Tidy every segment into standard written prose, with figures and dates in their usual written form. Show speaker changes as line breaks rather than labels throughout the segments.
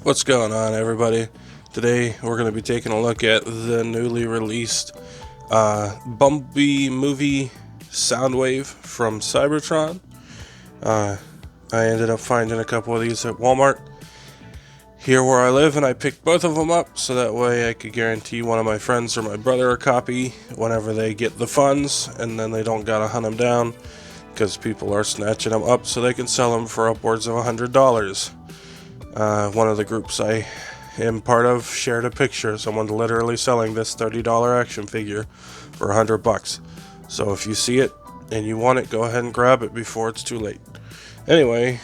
What's going on, everybody? Today we're going to be taking a look at the newly released Bumblebee movie Soundwave from Cybertron. I ended up finding a couple of these at Walmart here where I live, and I picked both of them up so that way I could guarantee one of my friends or my brother a copy whenever they get the funds, and then they don't gotta hunt them down because people are snatching them up so they can sell them for upwards of $100. One of the groups I am part of shared a picture of someone literally selling this $30 action figure for $100. So if you see it and you want it, go ahead and grab it before it's too late. Anyway,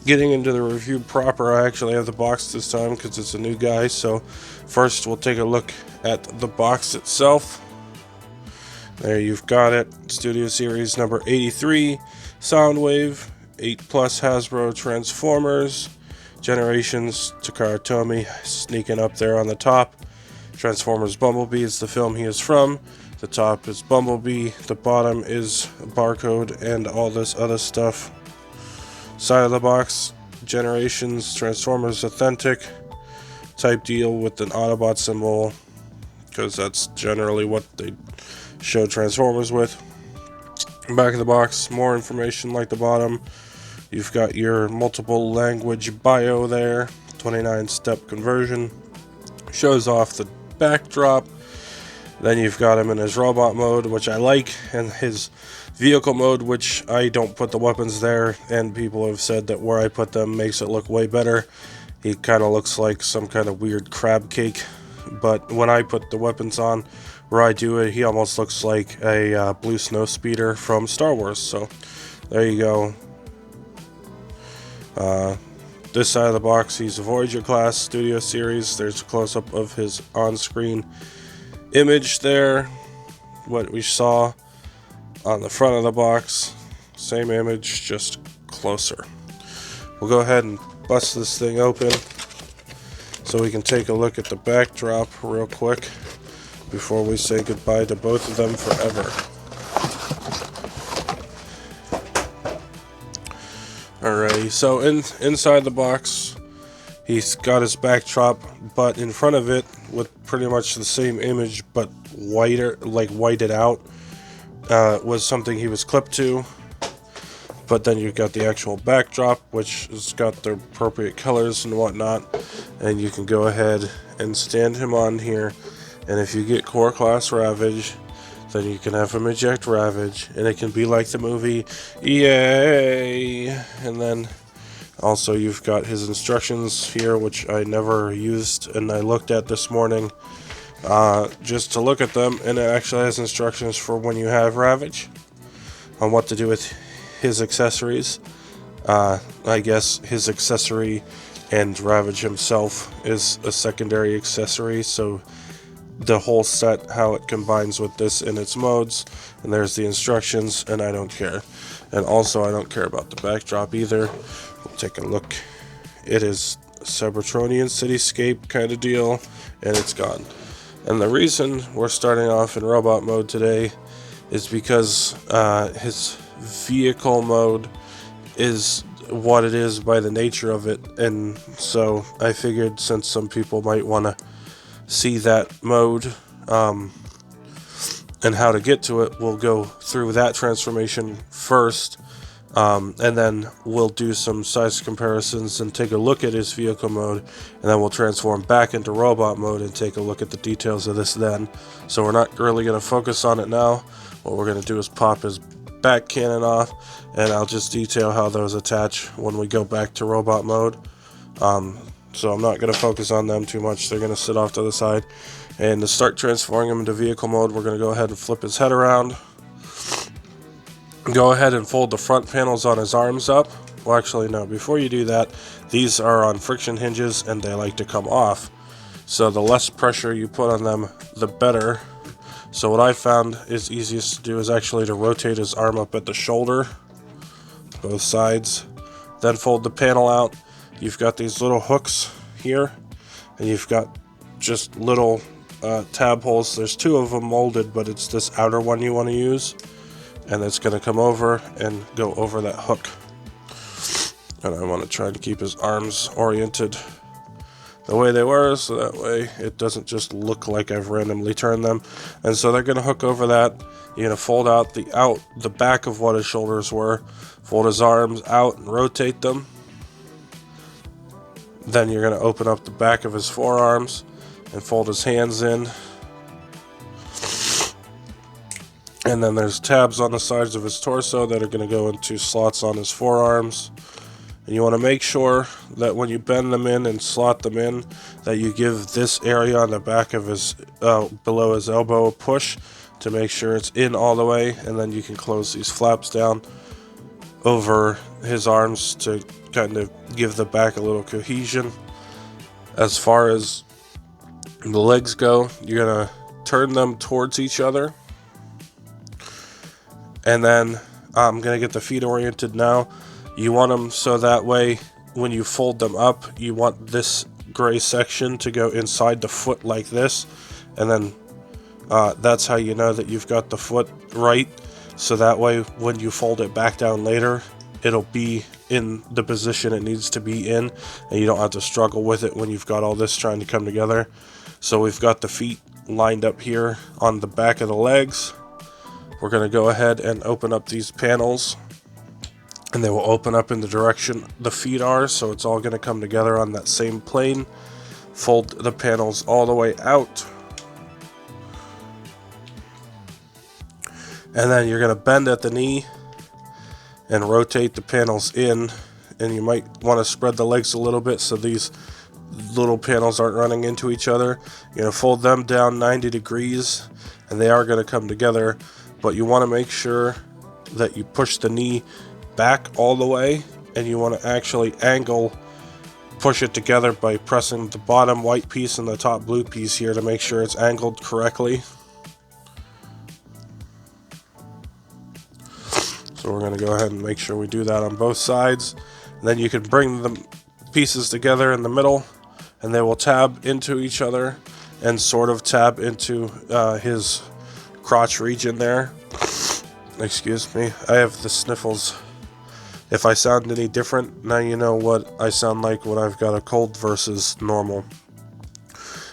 getting into the review proper, I actually have the box this time because it's a new guy. So first we'll take a look at the box itself. There you've got it. Studio Series number 83, Soundwave. 8 plus Hasbro Transformers, Generations Takara Tomy sneaking up there on the top. Transformers Bumblebee is the film he is from. The top is Bumblebee, the bottom is Barcode and all this other stuff. Side of the box, Generations Transformers Authentic type deal with an Autobot symbol, because that's generally what they show Transformers with. Back of the box, more information like the bottom. You've got your multiple language bio there, 29-step conversion. Shows off the backdrop. Then you've got him in his robot mode, which I like, and his vehicle mode, which I don't put the weapons there, and people have said that where I put them makes it look way better. He kind of looks like some kind of weird crab cake, but when I put the weapons on where I do it, he almost looks like a blue snow speeder from Star Wars. So there you go. This side of the box, he's a Voyager class Studio Series. There's a close-up of his on-screen image there. What we saw on the front of the box, same image, just closer. We'll go ahead and bust this thing open so we can take a look at the backdrop real quick before we say goodbye to both of them forever. Alrighty, so inside the box, he's got his backdrop, but in front of it, with pretty much the same image but whited out, was something he was clipped to. But then you've got the actual backdrop, which has got the appropriate colors and whatnot, and you can go ahead and stand him on here. And if you get Core Class Ravage, then you can have him eject Ravage, and it can be like the movie, yay! And then also you've got his instructions here, which I never used, and I looked at this morning just to look at them, and it actually has instructions for when you have Ravage on what to do with his accessories. I guess his accessory and Ravage himself is a secondary accessory, so the whole set, how it combines with this in its modes, and there's the instructions, and I don't care. And also I don't care about the backdrop either. We'll take a look. It is a Cybertronian cityscape kind of deal, and it's gone. And the reason we're starting off in robot mode today is because his vehicle mode is what it is by the nature of it, and so I figured since some people might want to see that mode and how to get to it, we'll go through that transformation first, and then we'll do some size comparisons and take a look at his vehicle mode, and then we'll transform back into robot mode and take a look at the details of this then. So we're not really going to focus on it now. What we're going to do is pop his back cannon off, and I'll just detail how those attach when we go back to robot mode. So I'm not going to focus on them too much. They're going to sit off to the side. And to start transforming him into vehicle mode, we're going to go ahead and flip his head around. Go ahead and fold the front panels on his arms up. Well, actually, no. Before you do that, these are on friction hinges, and they like to come off. So the less pressure you put on them, the better. So what I found is easiest to do is actually to rotate his arm up at the shoulder, both sides. Then fold the panel out. You've got these little hooks here, and you've got just little tab holes. There's 2 of them molded, but it's this outer one you want to use, and it's going to come over and go over that hook. And I want to try to keep his arms oriented the way they were, so that way it doesn't just look like I've randomly turned them. And so they're going to hook over that. You're going to fold out the back of what his shoulders were, fold his arms out and rotate them. Then you're going to open up the back of his forearms and fold his hands in. And then there's tabs on the sides of his torso that are going to go into slots on his forearms. And you want to make sure that when you bend them in and slot them in, that you give this area on the back of his, below his elbow a push to make sure it's in all the way. And then you can close these flaps down over his arms to kind of give the back a little cohesion. As far as the legs go, you're going to turn them towards each other. And then I'm going to get the feet oriented now. You want them so that way when you fold them up, you want this gray section to go inside the foot like this. And then that's how you know that you've got the foot right. So that way when you fold it back down later, it'll be in the position it needs to be in. And you don't have to struggle with it when you've got all this trying to come together. So we've got the feet lined up here on the back of the legs. We're going to go ahead and open up these panels. And they will open up in the direction the feet are, so it's all going to come together on that same plane. Fold the panels all the way out. And then you're going to bend at the knee and rotate the panels in. And you might want to spread the legs a little bit so these little panels aren't running into each other. You're going to fold them down 90 degrees, and they are going to come together. But you want to make sure that you push the knee back all the way, and you want to actually push it together by pressing the bottom white piece and the top blue piece here to make sure it's angled correctly. So we're going to go ahead and make sure we do that on both sides. And then you can bring the pieces together in the middle, and they will tab into each other and sort of tab into his crotch region there. Excuse me, I have the sniffles. If I sound any different, now you know what I sound like when I've got a cold versus normal.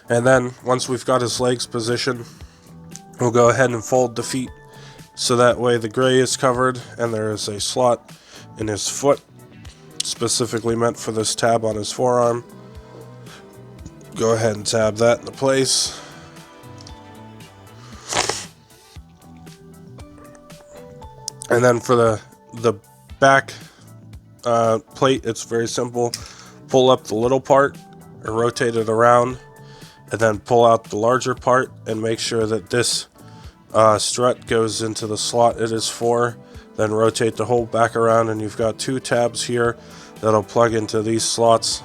And then, once we've got his legs positioned, we'll go ahead and fold the feet so that way the gray is covered and there is a slot in his foot specifically meant for this tab on his forearm. Go ahead and tab that into place. And then for the back plate, it's very simple. Pull up the little part or rotate it around, and then pull out the larger part and make sure that this strut goes into the slot it is for. Then rotate the whole back around, and you've got two tabs here that'll plug into these slots,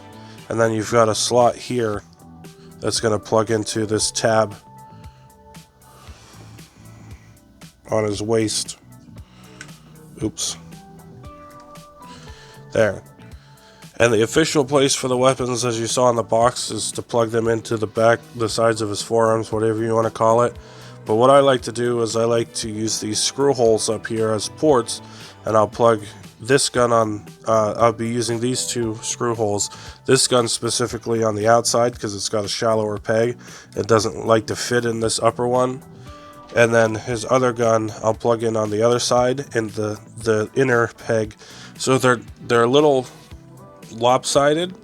and then you've got a slot here that's going to plug into this tab on his waist. Oops. There. And the official place for the weapons, as you saw in the box, is to plug them into the sides of his forearms, whatever you want to call it. But what I like to do is I like to use these screw holes up here as ports, and I'll plug this gun on, I'll be using these two screw holes. This gun specifically on the outside because it's got a shallower peg. It doesn't like to fit in this upper one. And then his other gun I'll plug in on the other side in the inner peg. So they're a little lopsided,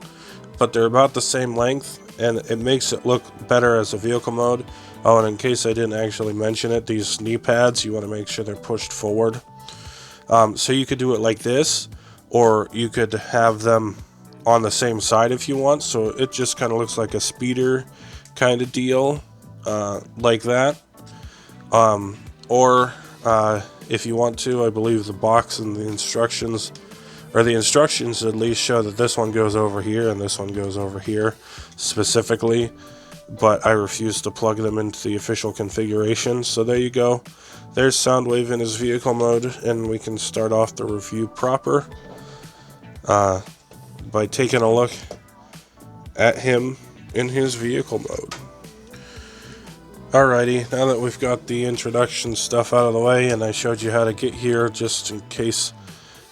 but they're about the same length, and it makes it look better as a vehicle mode. Oh, and in case I didn't actually mention it, these knee pads, you want to make sure they're pushed forward. So you could do it like this, or you could have them on the same side if you want, so it just kind of looks like a speeder kind of deal, like that. Or if you want to, I believe the box and the instructions, or the instructions at least, show that this one goes over here and this one goes over here specifically, but I refuse to plug them into the official configuration. So there you go. There's Soundwave in his vehicle mode, and we can start off the review proper by taking a look at him in his vehicle mode. Alrighty, now that we've got the introduction stuff out of the way, and I showed you how to get here just in case,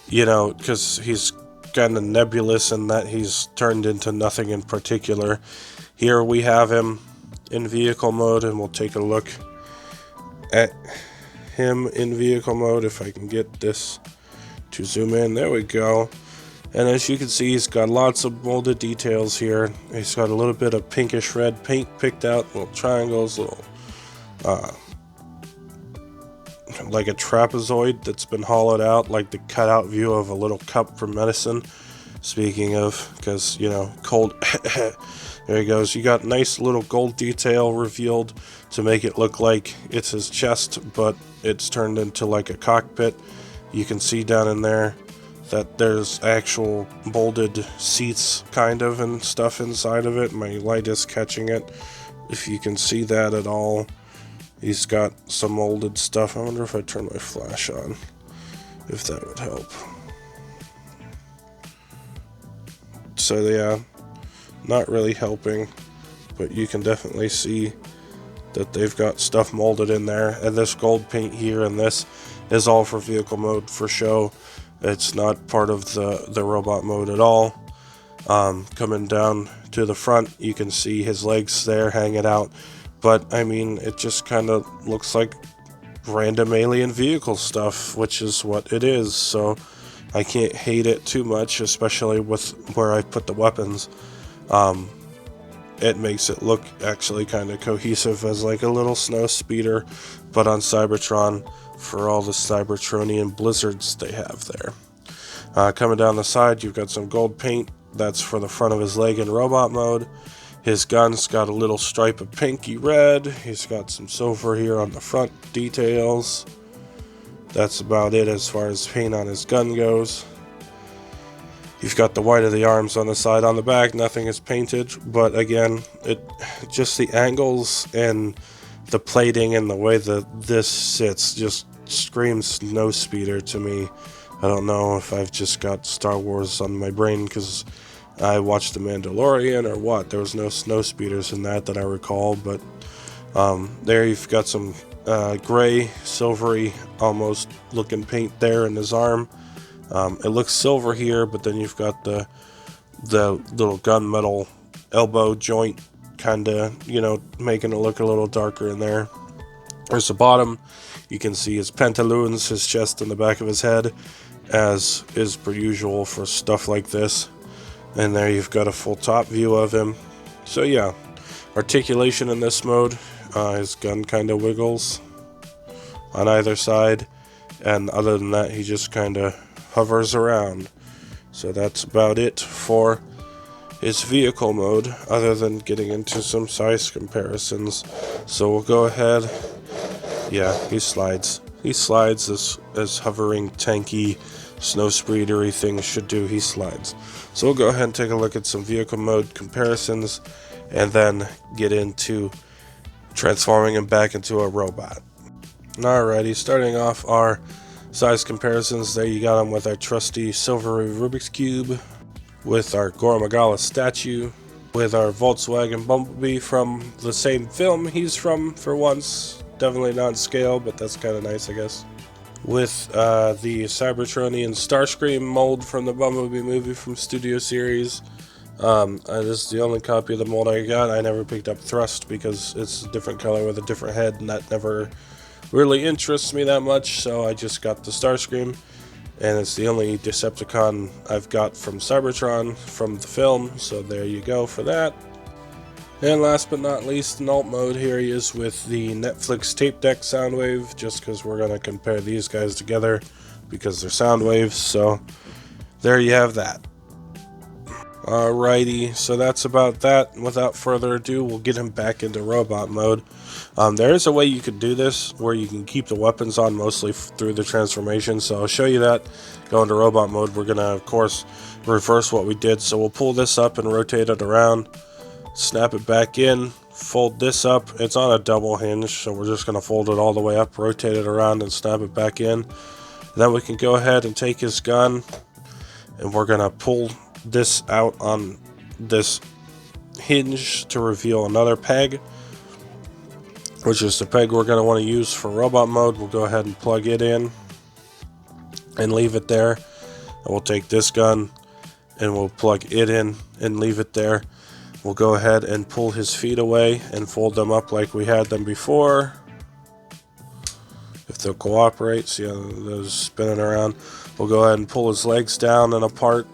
you know, because he's kind of nebulous in that he's turned into nothing in particular. Here we have him in vehicle mode, and we'll take a look at him in vehicle mode if I can get this to zoom in. There we go. And as you can see, he's got lots of molded details here. He's got a little bit of pinkish red paint picked out, little triangles, little like a trapezoid that's been hollowed out, like the cutout view of a little cup for medicine. Speaking of, because, you know, cold. There he goes. You got nice little gold detail revealed to make it look like it's his chest, but it's turned into like a cockpit. You can see down in there that there's actual molded seats kind of and stuff inside of it. My light is catching it. If you can see that at all, he's got some molded stuff. I wonder if I turn my flash on, if that would help. So yeah, not really helping, but you can definitely see that they've got stuff molded in there. And this gold paint here and this is all for vehicle mode for show. It's not part of the robot mode at all. Coming down to the front, you can see his legs there hanging out. But, I mean, it just kind of looks like random alien vehicle stuff, which is what it is. So I can't hate it too much, especially with where I put the weapons. It makes it look actually kind of cohesive as like a little snow speeder, but on Cybertron for all the Cybertronian blizzards they have there. Coming down the side, you've got some gold paint. That's for the front of his leg in robot mode. His gun's got a little stripe of pinky red. He's got some silver here on the front details. That's about it as far as paint on his gun goes. You've got the white of the arms on the side. On the back, nothing is painted, but again, just the angles and the plating and the way that this sits just screams snow speeder to me. I don't know if I've just got Star Wars on my brain because I watched The Mandalorian or what. There was no snow speeders in that I recall, but there you've got some gray, silvery, almost looking paint there in his arm. It looks silver here, but then you've got the little gunmetal elbow joint kind of, you know, making it look a little darker in there. There's the bottom. You can see his pantaloons, his chest, and the back of his head, as is per usual for stuff like this. And there you've got a full top view of him. So yeah, articulation in this mode. His gun kind of wiggles on either side, and other than that, he just kind of hovers around. So that's about it for his vehicle mode, other than getting into some size comparisons. So we'll go ahead. Yeah, he slides. He slides as hovering, tanky, snow speedery things should do. He slides. So we'll go ahead and take a look at some vehicle mode comparisons, and then get into transforming him back into a robot. Alrighty, starting off our size comparisons. There you got him with our trusty silvery Rubik's Cube, with our Gormagala statue, with our Volkswagen Bumblebee from the same film he's from for once. Definitely not scale, but that's kind of nice, I guess. With the Cybertronian Starscream mold from the Bumblebee movie from Studio Series. This is the only copy of the mold I got. I never picked up Thrust because it's a different color with a different head, and that never really interests me that much, so I just got the Starscream, and it's the only Decepticon I've got from Cybertron from the film, so there you go for that. And last but not least, in alt mode, here he is with the Netflix tape deck Soundwave, just because we're going to compare these guys together because they're Soundwaves, so there you have that. Alrighty, so that's about that. Without further ado, we'll get him back into robot mode. There is a way you could do this where you can keep the weapons on mostly through the transformation, so I'll show you that. Go into robot mode. We're going to, of course, reverse what we did. So we'll pull this up and rotate it around, snap it back in, fold this up. It's on a double hinge, so we're just going to fold it all the way up, rotate it around, and snap it back in. Then we can go ahead and take his gun, and we're going to pull this out on this hinge to reveal another peg, which is the peg we're going to want to use for robot mode. We'll go ahead and plug it in and leave it there, and we'll take this gun and we'll plug it in and leave it there. We'll go ahead and pull his feet away and fold them up like we had them before. If they'll cooperate, see how those spinning around. We'll go ahead and pull his legs down and apart.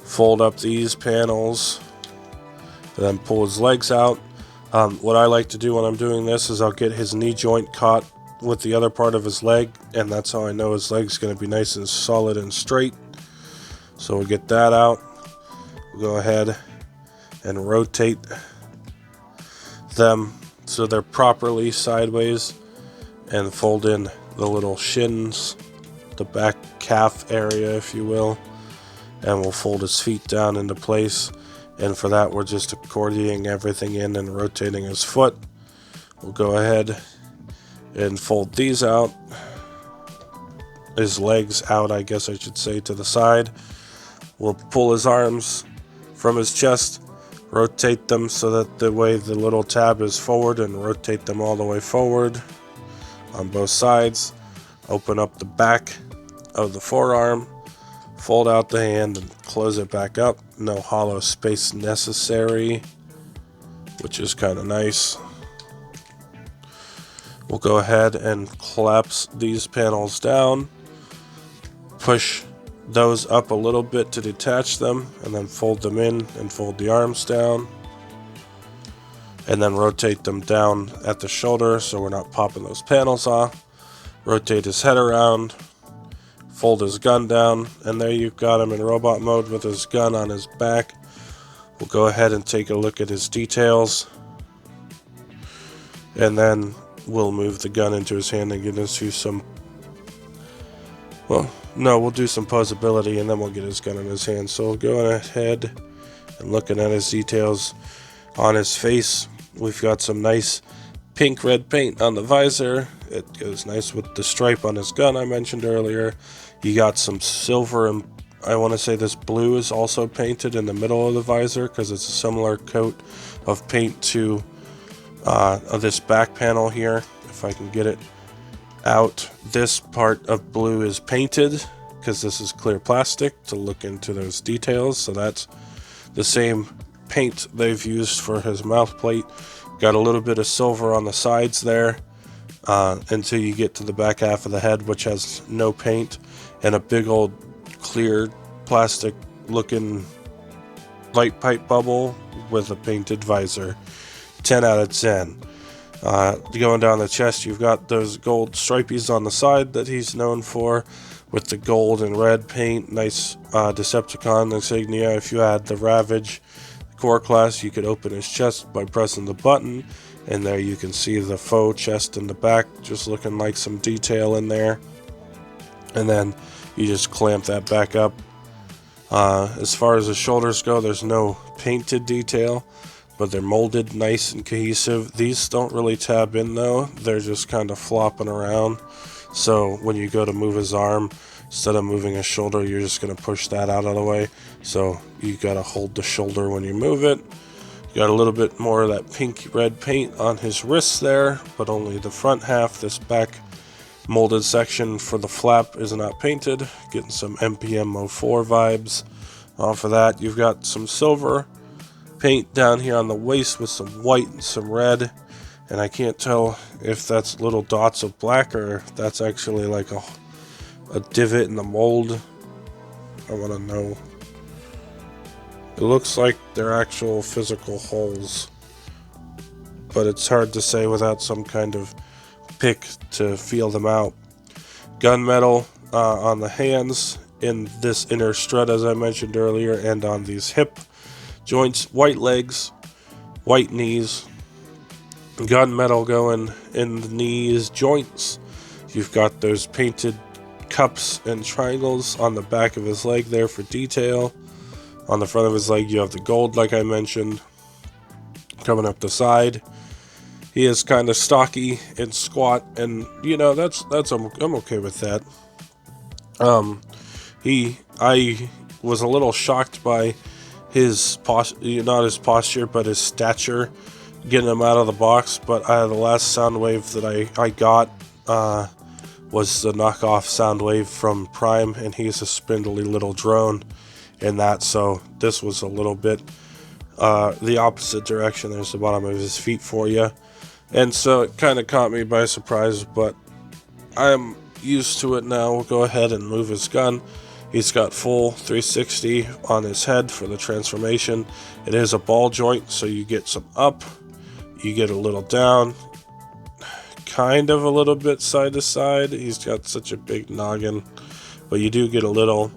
Fold up these panels. And then pull his legs out. What I like to do when I'm doing this is I'll get his knee joint caught with the other part of his leg, and that's how I know his leg's going to be nice and solid and straight. So we'll get that out. We'll go ahead and rotate them so they're properly sideways, and fold in the little shins, the back calf area if you will, and we'll fold his feet down into place. And for that we're just accordioning everything in and rotating his foot. We'll go ahead and fold these out, his legs out I guess I should say, to the side. We'll pull his arms from his chest, rotate them so that the way the little tab is forward, and rotate them all the way forward on both sides. Open up the back of the forearm, fold out the hand and close it back up. No hollow space necessary, which is kind of nice. We'll go ahead and collapse these panels down, push those up a little bit to detach them, and then fold them in and fold the arms down, and then rotate them down at the shoulder so we're not popping those panels off. Rotate his head around, fold his gun down, and there you've got him in robot mode with his gun on his back. We'll go ahead and take a look at his details, and then we'll move the gun into his hand and get into some, well, no, we'll do some posability and then we'll get his gun in his hand. So we'll go ahead and looking at his details on his face. We've got some nice pink red paint on the visor. It goes nice with the stripe on his gun I mentioned earlier. You got some silver, and I want to say this blue is also painted in the middle of the visor because it's a similar coat of paint to this back panel here. If I can get it out, this part of blue is painted because this is clear plastic to look into those details. So that's the same paint they've used for his mouth plate. Got a little bit of silver on the sides there until you get to the back half of the head, which has no paint, and a big old clear plastic looking light pipe bubble with a painted visor. 10 out of 10. Going down the chest, you've got those gold stripies on the side that he's known for with the gold and red paint. Nice Decepticon insignia. If you had the Ravage core class, you could open his chest by pressing the button, and there you can see the faux chest in the back, just looking like some detail in there. And then you just clamp that back up. As far as the shoulders go, there's no painted detail, but they're molded nice and cohesive. These don't really tab in though, they're just kind of flopping around. So when you go to move his arm, instead of moving his shoulder, you're just going to push that out of the way. So you got to hold the shoulder when you move it. You got a little bit more of that pink red paint on his wrists there, but only the front half. This back molded section for the flap is not painted. Getting some MPM 04 vibes off of that. You've got some silver paint down here on the waist with some white and some red, and I can't tell if that's little dots of black or if that's actually like a divot in the mold. I want to know. It looks like they're actual physical holes, but it's hard to say without some kind of pick to feel them out. Gunmetal on the hands, in this inner strut as I mentioned earlier, and on these hip joints. White legs, white knees, gunmetal going in the knees joints. You've got those painted cups and triangles on the back of his leg there for detail. On the front of his leg you have the gold like I mentioned. Coming up the side, he is kind of stocky and squat, and you know that's I'm okay with that. I was a little shocked by his not his posture, but his stature, getting him out of the box. But the last Soundwave that I got was the knockoff Soundwave from Prime, and he's a spindly little drone. in that. So this was a little bit the opposite direction. There's the bottom of his feet for you. And so it kind of caught me by surprise, but I'm used to it now. We'll go ahead and move his gun. He's got full 360 on his head for the transformation. It is a ball joint, so you get some up, you get a little down, kind of a little bit side to side. He's got such a big noggin, but you do get a little,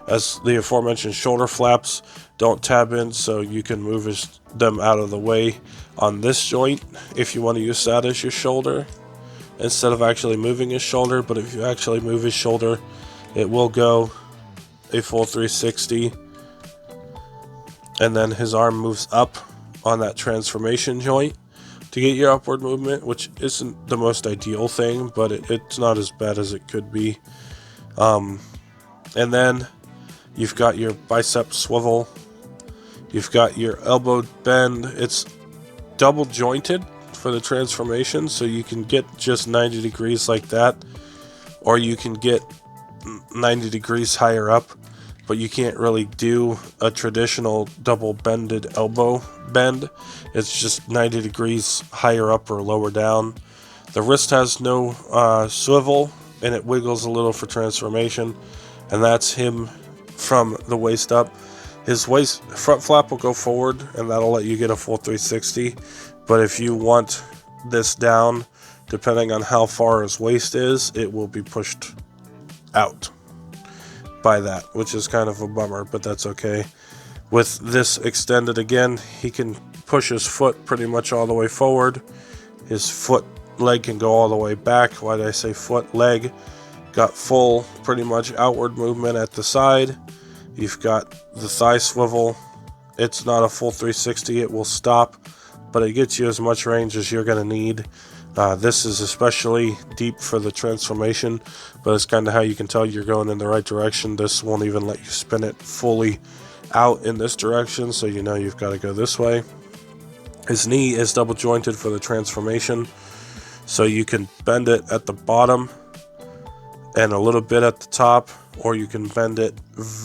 as the aforementioned shoulder flaps don't tab in, so you can move them out of the way on this joint if you want to use that as your shoulder instead of actually moving his shoulder. But if you actually move his shoulder, it will go a full 360, and then his arm moves up on that transformation joint to get your upward movement, which isn't the most ideal thing, but it's not as bad as it could be. And then you've got your bicep swivel, you've got your elbow bend. It's double jointed for the transformation, so you can get just 90 degrees like that, or you can get 90 degrees higher up, but you can't really do a traditional double bended elbow bend. It's just 90 degrees higher up or lower down. The wrist has no swivel, and it wiggles a little for transformation, and that's him from the waist up. His waist front flap will go forward, and that'll let you get a full 360. But if you want this down, depending on how far his waist is, it will be pushed out by that, which is kind of a bummer, but that's okay. With this extended again, he can push his foot pretty much all the way forward. His leg can go all the way back. Why did I say foot? Leg. Got full, pretty much outward movement at the side. You've got the thigh swivel. It's not a full 360, it will stop, but it gets you as much range as you're going to need. This is especially deep for the transformation, but it's kind of how you can tell you're going in the right direction. This won't even let you spin it fully out in this direction, so you know you've got to go this way. His knee is double jointed for the transformation, so you can bend it at the bottom and a little bit at the top, or you can bend it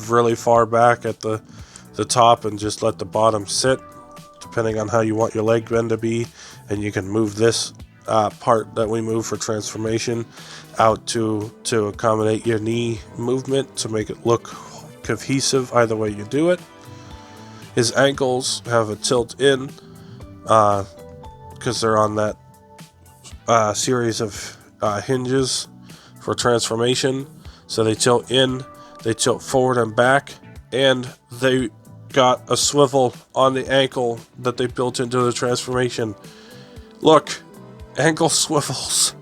really far back at the top and just let the bottom sit, depending on how you want your leg bend to be. And you can move this part that we move for transformation out to accommodate your knee movement to make it look cohesive either way you do it. His ankles have a tilt in because they're on that series of hinges for transformation, so they tilt in, they tilt forward and back, and they got a swivel on the ankle that they built into the transformation. Look, ankle swivels.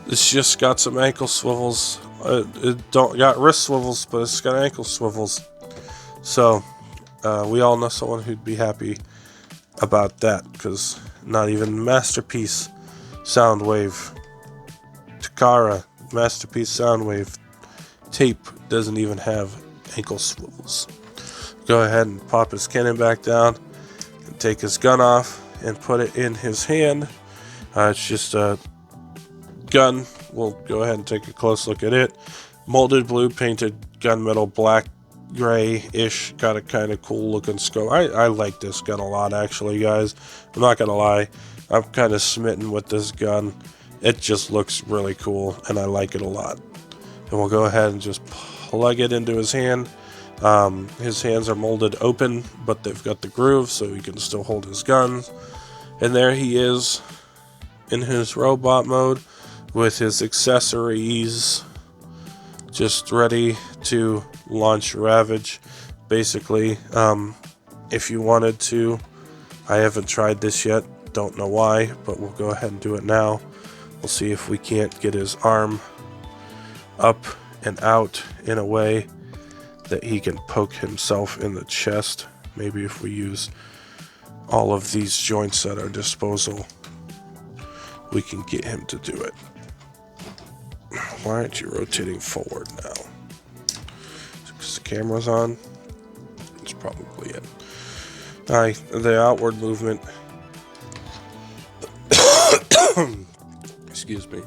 It's just got some ankle swivels. It don't got wrist swivels, but it's got ankle swivels. So we all know someone who'd be happy about that, because not even Masterpiece Soundwave Takara Masterpiece Soundwave tape doesn't even have ankle swivels. Go ahead and pop his cannon back down and take his gun off and put it in his hand. It's just a gun. We'll go ahead and take a close look at it. Molded blue, painted gunmetal black, gray-ish. Got a kind of cool looking scope. I like this gun a lot, actually, guys. I'm not gonna lie. I'm kind of smitten with this gun. It just looks really cool, and I like it a lot. And we'll go ahead and just plug it into his hand. His hands are molded open, but they've got the groove, so he can still hold his guns. And there he is in his robot mode with his accessories, just ready to launch Ravage, basically. If you wanted to, I haven't tried this yet, don't know why, but we'll go ahead and do it now. We'll see if we can't get his arm up and out in a way that he can poke himself in the chest. Maybe if we use all of these joints at our disposal, we can get him to do it. Why aren't you rotating forward now? Because the camera's on? That's probably it. The outward movement. Excuse me.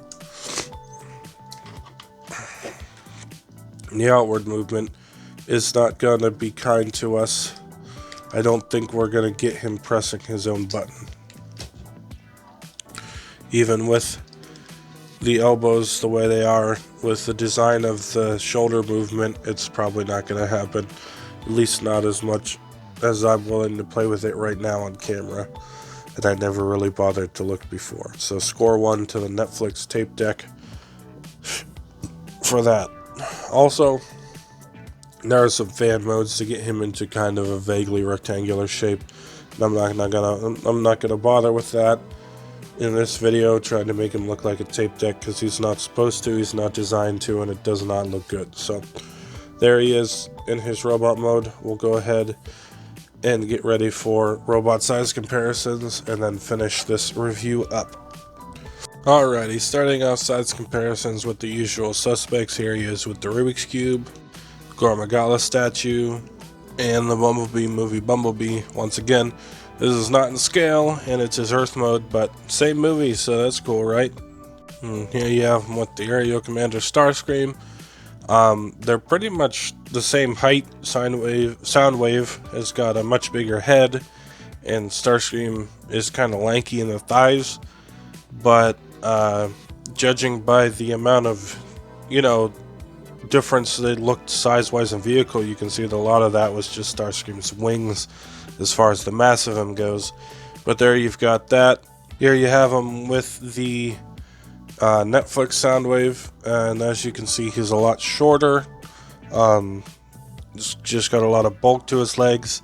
The outward movement is not going to be kind to us. I don't think we're going to get him pressing his own button. Even with the elbows the way they are, with the design of the shoulder movement, it's probably not going to happen. At least not as much as I'm willing to play with it right now on camera. And I never really bothered to look before. So score 1 to the Netflix tape deck for that. Also, there are some fan modes to get him into kind of a vaguely rectangular shape. I'm not gonna bother with that in this video, trying to make him look like a tape deck, because he's not supposed to, he's not designed to, and it does not look good. So there he is in his robot mode. We'll go ahead and get ready for robot size comparisons and then finish this review up. Alrighty, starting off size comparisons with the usual suspects. Here he is with the Rubik's Cube, Gormagala statue, and the Bumblebee movie Bumblebee. Once again, this is not in scale, and it's his Earth mode, but same movie, so that's cool, right? Here you have him with the Aerial Commander Starscream. They're pretty much the same height. Soundwave has got a much bigger head, and Starscream is kind of lanky in the thighs, but judging by the amount of, difference they looked size-wise in vehicle, you can see that a lot of that was just Starscream's wings as far as the mass of him goes. But there you've got that. Here you have him with the Netflix Soundwave, and as you can see, he's a lot shorter. Just got a lot of bulk to his legs,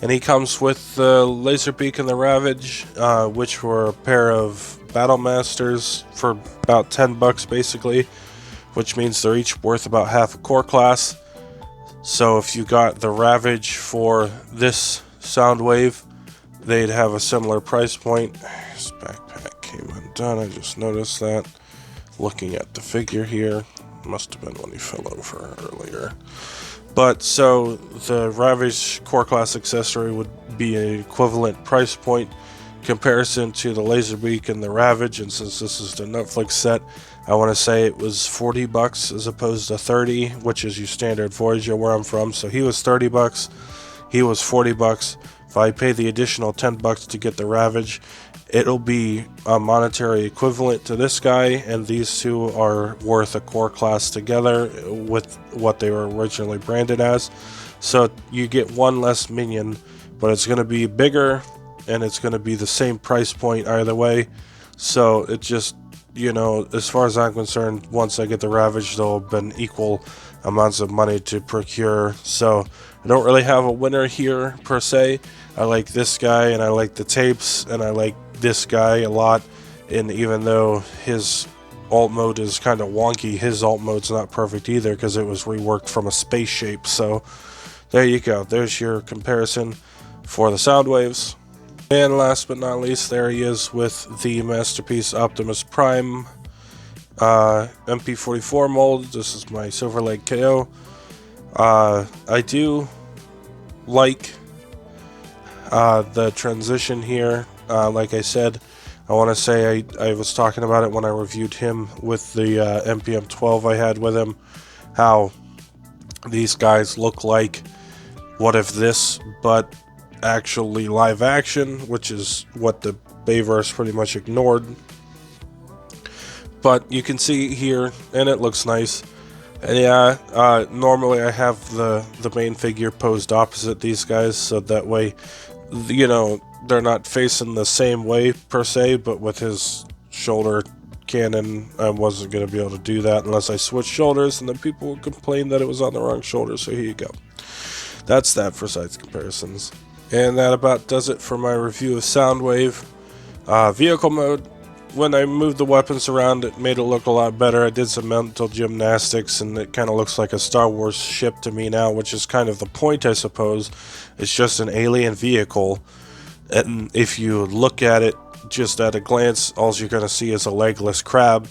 and he comes with the Laserbeak and the Ravage, which were a pair of Battle Masters for about $10 basically, which means they're each worth about half a core class. So if you got the Ravage for this Soundwave, they'd have a similar price point. His backpack came undone, I just noticed that. Looking at the figure here, must have been when he fell over earlier. But so the Ravage core class accessory would be an equivalent price point comparison to the Laserbeak and the Ravage, and since this is the Netflix set, I want to say it was $40 as opposed to $30, which is your standard Voyager where I'm from. So he was $30, he was $40. If I pay the additional $10 to get the Ravage, it'll be a monetary equivalent to this guy, and these two are worth a core class together with what they were originally branded as. So you get one less minion, but it's going to be bigger, and it's going to be the same price point either way. So it just, as far as I'm concerned, once I get the Ravage, they'll have been equal amounts of money to procure. So I don't really have a winner here per se. I like this guy, and I like the tapes, and I like this guy a lot. And even though his alt mode is kind of wonky, his alt mode's not perfect either, because it was reworked from a spaceshape. So there you go. There's your comparison for the Soundwaves. And last but not least, there he is with the Masterpiece Optimus Prime MP44 mold. This is my Silver Lake KO. I do like the transition here. Like I said, I want to say I was talking about it when I reviewed him with the MPM 12 I had with him, how these guys look like What If This, but actually live action, which is what the Bayverse pretty much ignored. But you can see here, and it looks nice. And yeah, normally I have the main figure posed opposite these guys, so that way, they're not facing the same way per se, but with his shoulder cannon, I wasn't going to be able to do that unless I switched shoulders, and then people would complain that it was on the wrong shoulder, so here you go. That's that for size comparisons. And that about does it for my review of Soundwave. Vehicle mode, when I moved the weapons around, it made it look a lot better. I did some mental gymnastics, and it kind of looks like a Star Wars ship to me now, which is kind of the point, I suppose. It's just an alien vehicle, and if you look at it just at a glance, all you're going to see is a legless crab,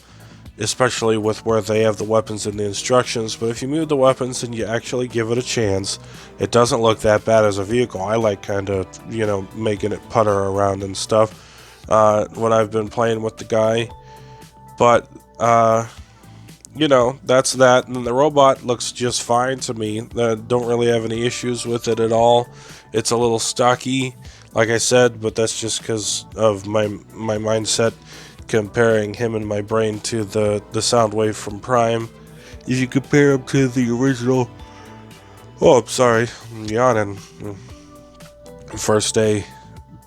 especially with where they have the weapons in the instructions. But if you move the weapons and you actually give it a chance, it doesn't look that bad as a vehicle. I like kind of, making it putter around and stuff when I've been playing with the guy. But you know, that's that. And the robot looks just fine to me. I don't really have any issues with it at all. It's a little stocky, like I said, but that's just because of my mindset comparing him in my brain to the Soundwave from Prime. If you compare him to the original... Oh, I'm sorry. I'm yawning. First day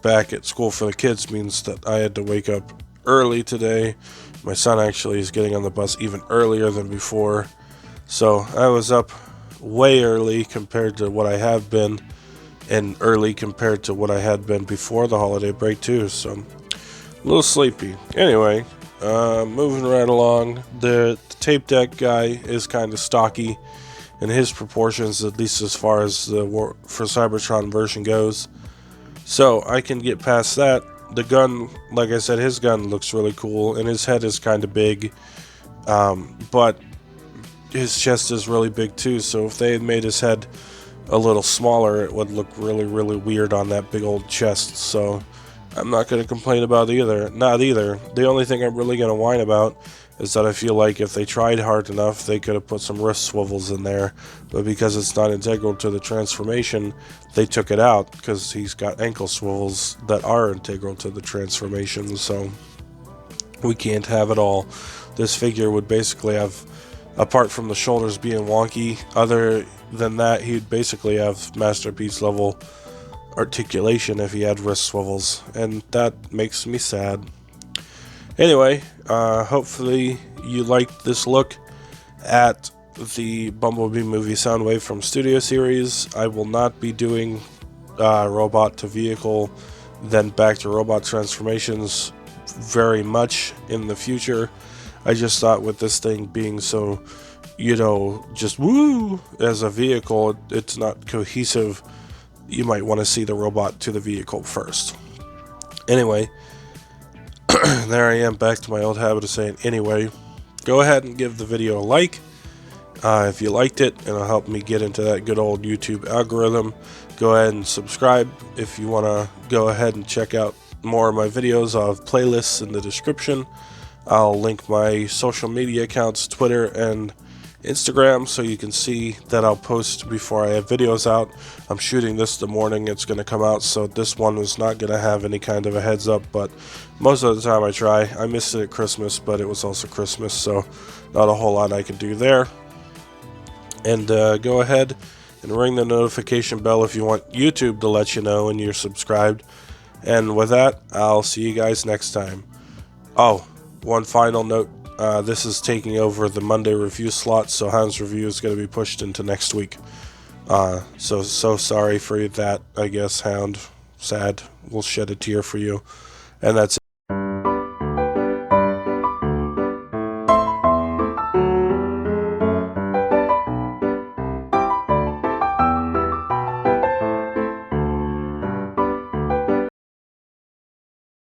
back at school for the kids means that I had to wake up early today. My son actually is getting on the bus even earlier than before. So I was up way early compared to what I have been, and early compared to what I had been before the holiday break too. So I'm a little sleepy. Anyway, moving right along. The tape deck guy is kind of stocky in his proportions, at least as far as the for Cybertron version goes. So I can get past that. The gun, like I said, his gun looks really cool, and his head is kind of big, but his chest is really big too, so if they had made his head a little smaller, it would look really, really weird on that big old chest. So I'm not going to complain about either. Not either. The only thing I'm really going to whine about is that I feel like if they tried hard enough, they could have put some wrist swivels in there, but because it's not integral to the transformation, they took it out, because he's got ankle swivels that are integral to the transformation, so we can't have it all. This figure would basically have, apart from the shoulders being wonky, other than that, he'd basically have masterpiece level articulation if he had wrist swivels, and that makes me sad. Anyway, hopefully you liked this look at the Bumblebee movie Soundwave from Studio Series. I will not be doing robot to vehicle, then back to robot transformations very much in the future. I just thought with this thing being so, you know, just woo as a vehicle, it's not cohesive. You might want to see the robot to the vehicle first. Anyway, there I am, back to my old habit of saying anyway. Go ahead and give the video a like if you liked it, and it'll help me get into that good old YouTube algorithm. Go ahead and subscribe if you want to go ahead and check out more of my videos. I'll have playlists in the description. I'll link my social media accounts, Twitter and Instagram, so you can see that I'll post before I have videos out. I'm shooting this the morning it's going to come out, so this one is not going to have any kind of a heads up, but most of the time I try. I missed it at Christmas, but it was also Christmas, so not a whole lot I can do there. And go ahead and ring the notification bell if you want YouTube to let you know when you're subscribed. And with that, I'll see you guys next time. Oh, one final note. This is taking over the Monday review slot, so Hans review is going to be pushed into next week. So sorry for that, I guess, Hound. Sad. We'll shed a tear for you. And that's it.